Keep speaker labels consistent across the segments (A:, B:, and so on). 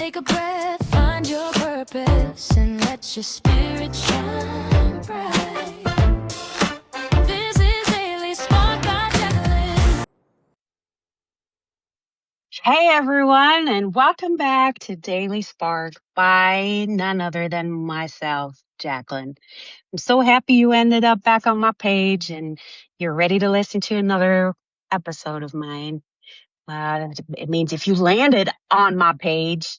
A: Take a breath, find your purpose, and let your spirit shine bright. This is Daily Spark by Jacqueline.
B: Hey everyone, and welcome back to Daily Spark by none other than myself, Jacqueline. I'm so happy you ended up back on my page and you're ready to listen to another episode of mine. It means if you landed on my page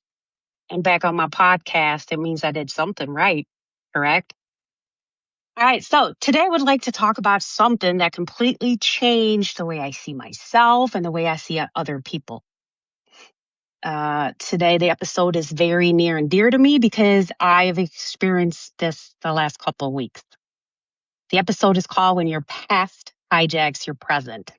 B: and back on my podcast, it means I did something right, correct? All right, so today I would like to talk about something that completely changed the way I see myself and the way I see other people. Today, the episode is very near and dear to me because I've experienced this the last couple of weeks. The episode is called When Your Past Hijacks Your Present.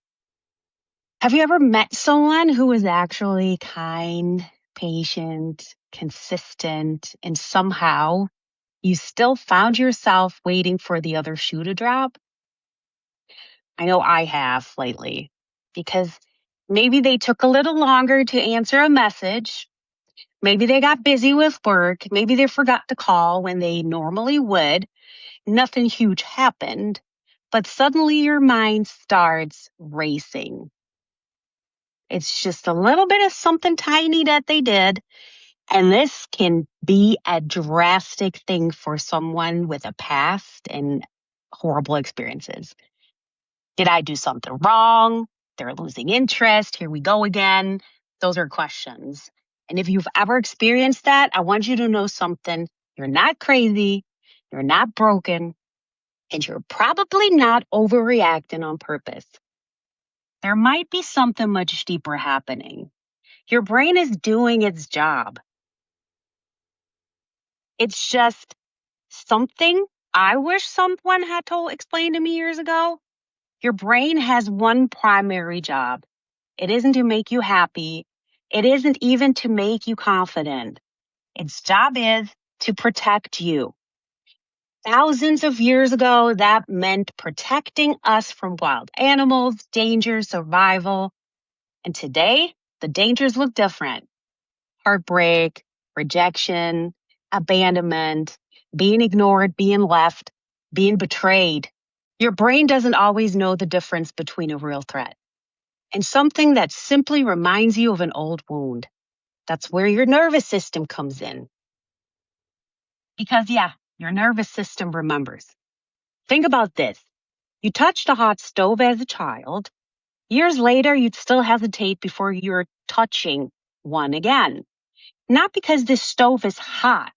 B: Have you ever met someone who was actually kind, patient, consistent, and somehow you still found yourself waiting for the other shoe to drop? I know I have lately because maybe they took a little longer to answer a message. Maybe they got busy with work. Maybe they forgot to call when they normally would. Nothing huge happened, but suddenly your mind starts racing. It's just a little bit of something tiny that they did. And this can be a drastic thing for someone with a past and horrible experiences. Did I do something wrong? They're losing interest. Here we go again. Those are questions. And if you've ever experienced that, I want you to know something. You're not crazy. You're not broken. And you're probably not overreacting on purpose. There might be something much deeper happening. Your brain is doing its job. It's just something I wish someone had told explained to me years ago. Your brain has one primary job. It isn't to make you happy. It isn't even to make you confident. Its job is to protect you. Thousands of years ago, that meant protecting us from wild animals, danger, survival. And today, the dangers look different. Heartbreak, rejection, abandonment, being ignored, being left, being betrayed. Your brain doesn't always know the difference between a real threat and something that simply reminds you of an old wound. That's where your nervous system comes in. Because, your nervous system remembers. Think about this. You touched a hot stove as a child. Years later, you'd still hesitate before you're touching one again. Not because this stove is hot,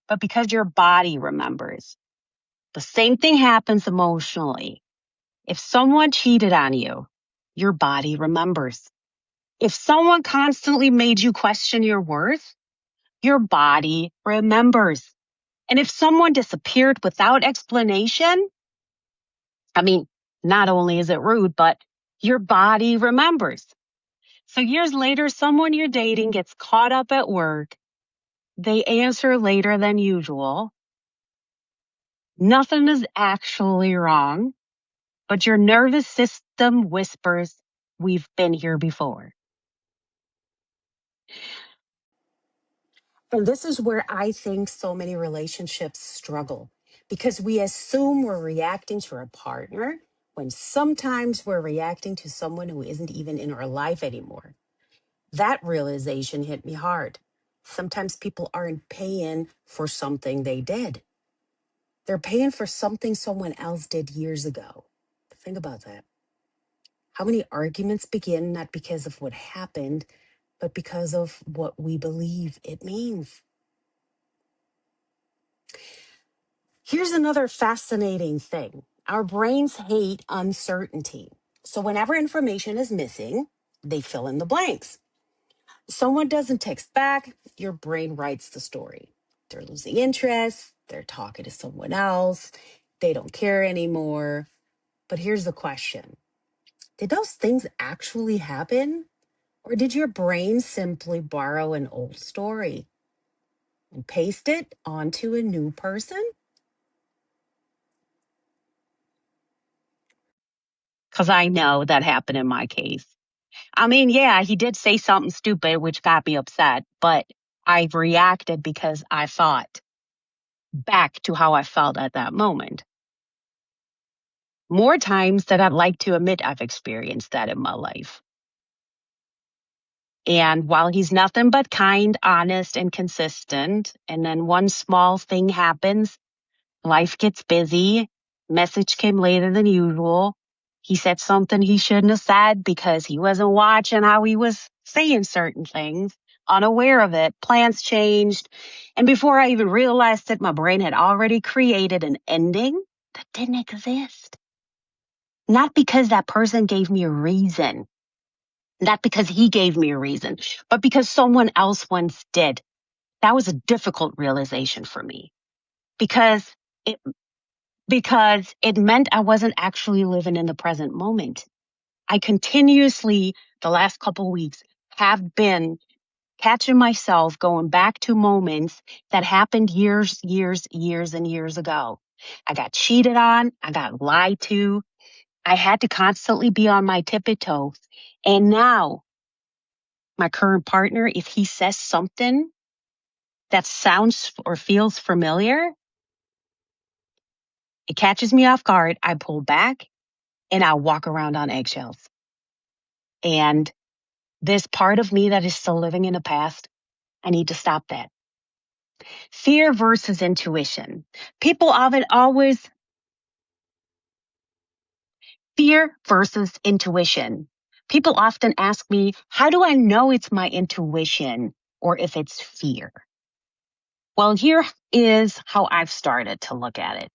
B: but because your body remembers. The same thing happens emotionally. If someone cheated on you, your body remembers. If someone constantly made you question your worth, your body remembers. And if someone disappeared without explanation, not only is it rude, but your body remembers. So years later, someone you're dating gets caught up at work. They answer later than usual. Nothing is actually wrong, but your nervous system whispers, we've been here before.
C: And this is where I think so many relationships struggle because we assume we're reacting to our partner when sometimes we're reacting to someone who isn't even in our life anymore. That realization hit me hard. Sometimes people aren't paying for something they did, they're paying for something someone else did years ago. Think about that. How many arguments begin not because of what happened, but because of what we believe it means? Here's another fascinating thing. Our brains hate uncertainty. So whenever information is missing, they fill in the blanks. Someone doesn't text back, your brain writes the story. They're losing interest, they're talking to someone else, they don't care anymore. But here's the question. Did those things actually happen? Or did your brain simply borrow an old story and paste it onto a new person?
B: Because I know that happened in my case. He did say something stupid, which got me upset, but I reacted because I thought back to how I felt at that moment. More times than I'd like to admit, I've experienced that in my life. And while he's nothing but kind, honest, and consistent, and then one small thing happens, life gets busy, message came later than usual. He said something he shouldn't have said because he wasn't watching how he was saying certain things, unaware of it. Plans changed. And before I even realized it, my brain had already created an ending that didn't exist. Not because that person gave me a reason, not because he gave me a reason, but because someone else once did. That was a difficult realization for me because it it meant I wasn't actually living in the present moment. I continuously, the last couple of weeks, have been catching myself going back to moments that happened years and years ago. I got cheated on. I got lied to. I had to constantly be on my tippy toes. And now my current partner, if he says something that sounds or feels familiar, it catches me off guard. I pull back and I walk around on eggshells. And this part of me that is still living in the past, I need to stop that. Fear versus intuition. People often always fear versus intuition. People often ask me, how do I know it's my intuition or if it's fear? Well, here is how I've started to look at it.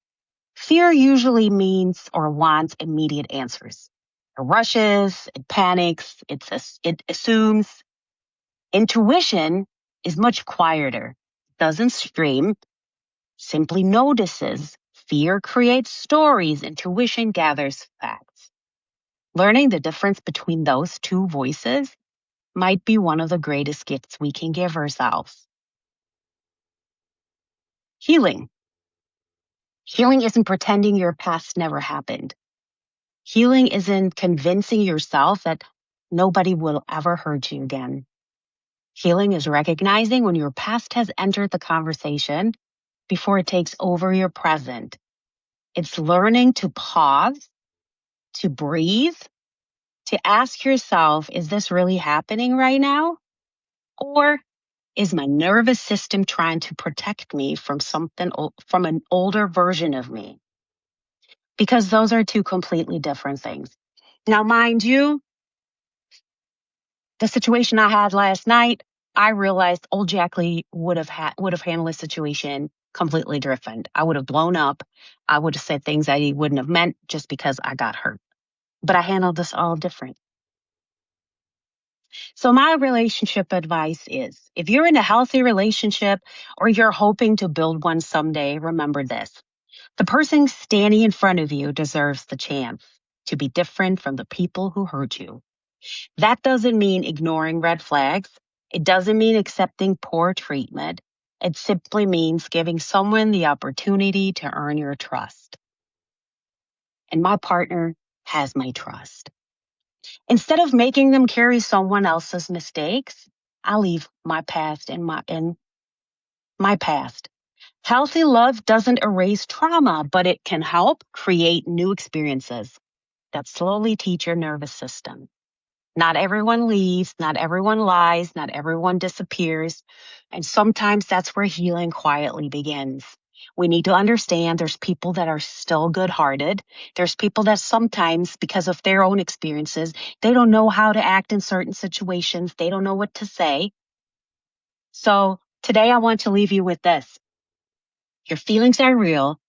B: Fear usually means or wants immediate answers. It rushes, it panics, it assumes. Intuition is much quieter, doesn't scream, simply notices. Fear creates stories, intuition gathers facts. Learning the difference between those two voices might be one of the greatest gifts we can give ourselves. Healing. Healing isn't pretending your past never happened. Healing isn't convincing yourself that nobody will ever hurt you again. Healing is recognizing when your past has entered the conversation before it takes over your present. It's learning to pause, to breathe, to ask yourself, is this really happening right now? Or is my nervous system trying to protect me from from an older version of me? Because those are two completely different things. Now, mind you, the situation I had last night, I realized old Jack Lee would have handled the situation completely different. I would have blown up. I would have said things I wouldn't have meant just because I got hurt. But I handled this all different. So my relationship advice is, if you're in a healthy relationship or you're hoping to build one someday, remember this. The person standing in front of you deserves the chance to be different from the people who hurt you. That doesn't mean ignoring red flags. It doesn't mean accepting poor treatment. It simply means giving someone the opportunity to earn your trust. And my partner has my trust. Instead of making them carry someone else's mistakes, I leave my past in my past. Healthy love doesn't erase trauma, but it can help create new experiences that slowly teach your nervous system. Not everyone leaves, not everyone lies, not everyone disappears. And sometimes that's where healing quietly begins. We need to understand there's people that are still good hearted. There's people that sometimes, because of their own experiences, they don't know how to act in certain situations. They don't know what to say. So today I want to leave you with this. Your feelings are real.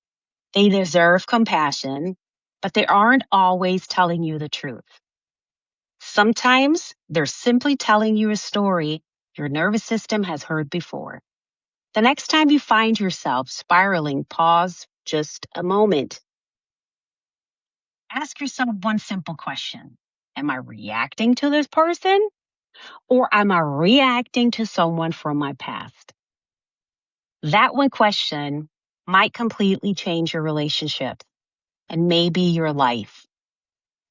B: They deserve compassion, but they aren't always telling you the truth. Sometimes they're simply telling you a story your nervous system has heard before. The next time you find yourself spiraling, pause just a moment. Ask yourself one simple question. Am I reacting to this person or am I reacting to someone from my past? That one question might completely change your relationship and maybe your life.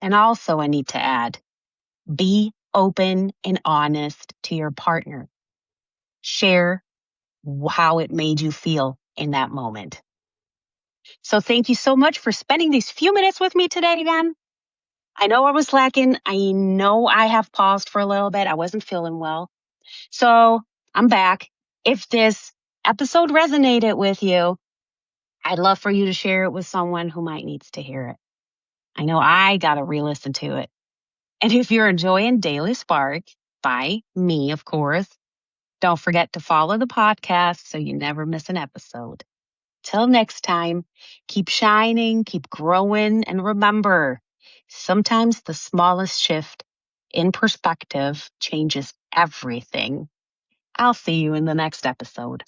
B: And also, I need to add, be open and honest to your partner. share how it made you feel in that moment. So thank you so much for spending these few minutes with me today again. I know I was lacking. I know I have paused for a little bit. I wasn't feeling well. So I'm back. If this episode resonated with you, I'd love for you to share it with someone who might needs to hear it. I know I got to re-listen to it. And if you're enjoying Daily Spark by me, of course, don't forget to follow the podcast so you never miss an episode. Till next time, keep shining, keep growing, and remember, sometimes the smallest shift in perspective changes everything. I'll see you in the next episode.